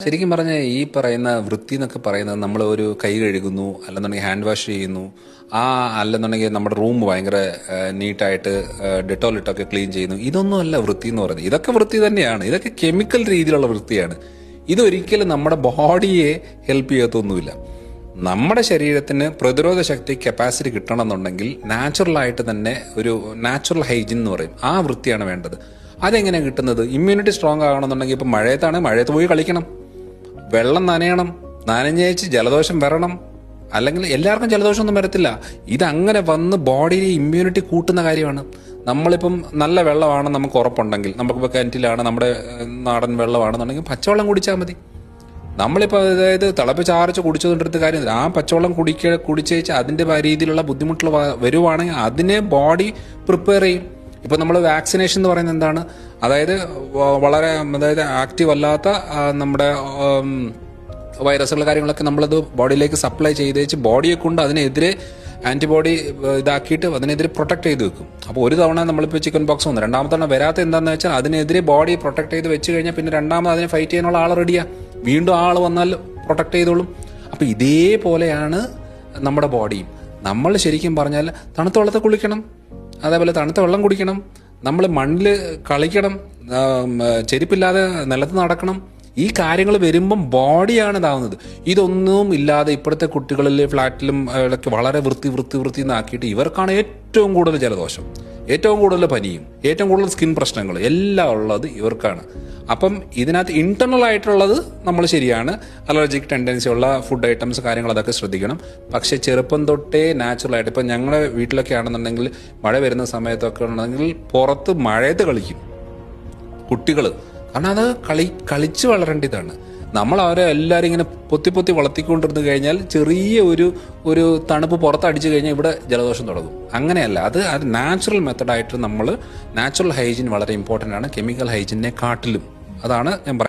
ശരിക്കും പറഞ്ഞാൽ ഈ പറയുന്ന വൃത്തി എന്നൊക്കെ പറയുന്നത് നമ്മൾ ഒരു കൈ കഴുകുന്നു അല്ലെന്നുണ്ടെങ്കിൽ ഹാൻഡ് വാഷ് ചെയ്യുന്നു അല്ലെന്നുണ്ടെങ്കിൽ നമ്മുടെ റൂം ഭയങ്കര നീറ്റായിട്ട് ഡെറ്റോൾ ഇട്ടൊക്കെ ക്ലീൻ ചെയ്യുന്നു. ഇതൊന്നും അല്ല വൃത്തി എന്ന് പറയുന്നത്. ഇതൊക്കെ വൃത്തി തന്നെയാണ്. ഇതൊക്കെ കെമിക്കൽ രീതിയിലുള്ള വൃത്തിയാണ്. ഇതൊരിക്കലും നമ്മുടെ ബോഡിയെ ഹെൽപ്പ് ചെയ്യത്തൊന്നുമില്ല. നമ്മുടെ ശരീരത്തിന് പ്രതിരോധ ശക്തി കപ്പാസിറ്റി കിട്ടണമെന്നുണ്ടെങ്കിൽ നാച്ചുറലായിട്ട് തന്നെ ഒരു നാച്ചുറൽ ഹൈജീൻ എന്ന് പറയും, ആ വൃത്തിയാണ് വേണ്ടത്. അതെങ്ങനെയാണ് കിട്ടുന്നത്? ഇമ്മ്യൂണിറ്റി സ്ട്രോങ് ആകണമെന്നുണ്ടെങ്കിൽ ഇപ്പം മഴയത്ത് പോയി കളിക്കണം, വെള്ളം നനയണം, നനഞ്ഞേച്ച് ജലദോഷം വരണം. അല്ലെങ്കിൽ എല്ലാവർക്കും ജലദോഷമൊന്നും വരത്തില്ല. ഇതങ്ങനെ വന്ന് ബോഡിയിലെ ഇമ്മ്യൂണിറ്റി കൂട്ടുന്ന കാര്യമാണ്. നമ്മളിപ്പം നല്ല വെള്ളമാണ് നമുക്ക് ഉറപ്പുണ്ടെങ്കിൽ, നമുക്കിപ്പോൾ കിണറ്റിലാണ്, നമ്മുടെ നാടൻ വെള്ളമാണെന്നുണ്ടെങ്കിൽ പച്ചവെള്ളം കുടിച്ചാൽ മതി. നമ്മളിപ്പോൾ അതായത് തിളപ്പിച്ചാറിച്ച് കുടിച്ചുകൊണ്ടിരുന്ന കാര്യമില്ല. ആ പച്ചവെള്ളം കുടിച്ചേച്ച് അതിൻ്റെ രീതിയിലുള്ള ബുദ്ധിമുട്ടുകൾ വരുവാണെങ്കിൽ അതിനെ ബോഡി പ്രിപ്പയർ ചെയ്യും. ഇപ്പം നമ്മൾ വാക്സിനേഷൻ എന്ന് പറയുന്നത് എന്താണ്? അതായത് വളരെ ആക്റ്റീവ് അല്ലാത്ത നമ്മുടെ വൈറസുകൾ കാര്യങ്ങളൊക്കെ നമ്മളത് ബോഡിയിലേക്ക് സപ്ലൈ ചെയ്തേച്ച് ബോഡിയെ കൊണ്ട് അതിനെതിരെ ആന്റിബോഡി ഇതാക്കിയിട്ട് അതിനെതിരെ പ്രൊട്ടക്ട് ചെയ്ത് വെക്കും. അപ്പോൾ ഒരു തവണ നമ്മളിപ്പോൾ ചിക്കൻ ബോക്സ് വന്നു, രണ്ടാമത്തെ തവണ വരാത്ത എന്താണെന്ന് വെച്ചാൽ അതിനെതിരെ ബോഡി പ്രൊട്ടക്ട് ചെയ്ത് വെച്ച് കഴിഞ്ഞാൽ പിന്നെ രണ്ടാമത് അതിനെ ഫൈറ്റ് ചെയ്യാനുള്ള ആൾ റെഡിയാ. വീണ്ടും ആൾ വന്നാൽ പ്രൊട്ടക്ട് ചെയ്തോളും. അപ്പോൾ ഇതേപോലെയാണ് നമ്മുടെ ബോഡിയും. നമ്മൾ ശരിക്കും പറഞ്ഞാൽ തണുത്ത വെള്ളത്തിൽ കുളിക്കണം, അതേപോലെ തണുത്ത വെള്ളം കുടിക്കണം, നമ്മൾ മണ്ണിൽ കളിക്കണം, ചെരുപ്പില്ലാതെ നിലത്ത് നടക്കണം. ഈ കാര്യങ്ങൾ വരുമ്പം ബോഡിയാണ് ഇതാവുന്നത്. ഇതൊന്നും ഇല്ലാതെ ഇപ്പോഴത്തെ കുട്ടികളിൽ ഫ്ലാറ്റിലും ഒക്കെ വളരെ വൃത്തി എന്നാക്കിയിട്ട് ഇവർക്കാണ് ഏറ്റവും കൂടുതൽ ജലദോഷം, ഏറ്റവും കൂടുതൽ പനിയും, ഏറ്റവും കൂടുതൽ സ്കിൻ പ്രശ്നങ്ങളും എല്ലാം ഉള്ളത് ഇവർക്കാണ്. അപ്പം ഇതിനകത്ത് ഇന്റർണൽ ആയിട്ടുള്ളത് നമ്മൾ ശരിയാണ്, അലർജിക് ടെൻഡൻസി ഉള്ള ഫുഡ് ഐറ്റംസ് കാര്യങ്ങൾ അതൊക്കെ ശ്രദ്ധിക്കണം. പക്ഷെ ചെറുപ്പം തൊട്ടേ നാച്ചുറലായിട്ട് ഇപ്പം ഞങ്ങളുടെ വീട്ടിലൊക്കെ ആണെന്നുണ്ടെങ്കിൽ മഴ വരുന്ന സമയത്തൊക്കെ ഉണ്ടെങ്കിൽ പുറത്ത് മഴയത്ത് കളിക്കും കുട്ടികൾ. കാരണം അത് കളിച്ച് വളരേണ്ടതാണ്. നമ്മൾ അവരെ എല്ലാവരും ഇങ്ങനെ പൊത്തി വളർത്തിക്കൊണ്ടിരുന്നു കഴിഞ്ഞാൽ ചെറിയ ഒരു തണുപ്പ് പുറത്തടിച്ചു കഴിഞ്ഞാൽ ഇവിടെ ജലദോഷം തുടങ്ങും. അങ്ങനെയല്ല, അത് നാച്ചുറൽ മെത്തഡായിട്ട് നമ്മൾ നാച്ചുറൽ ഹൈജീൻ വളരെ ഇമ്പോർട്ടൻ്റ് ആണ്, കെമിക്കൽ ഹൈജീനെ കാട്ടിലും. അതാണ് ഞാൻ പറയുന്നത്.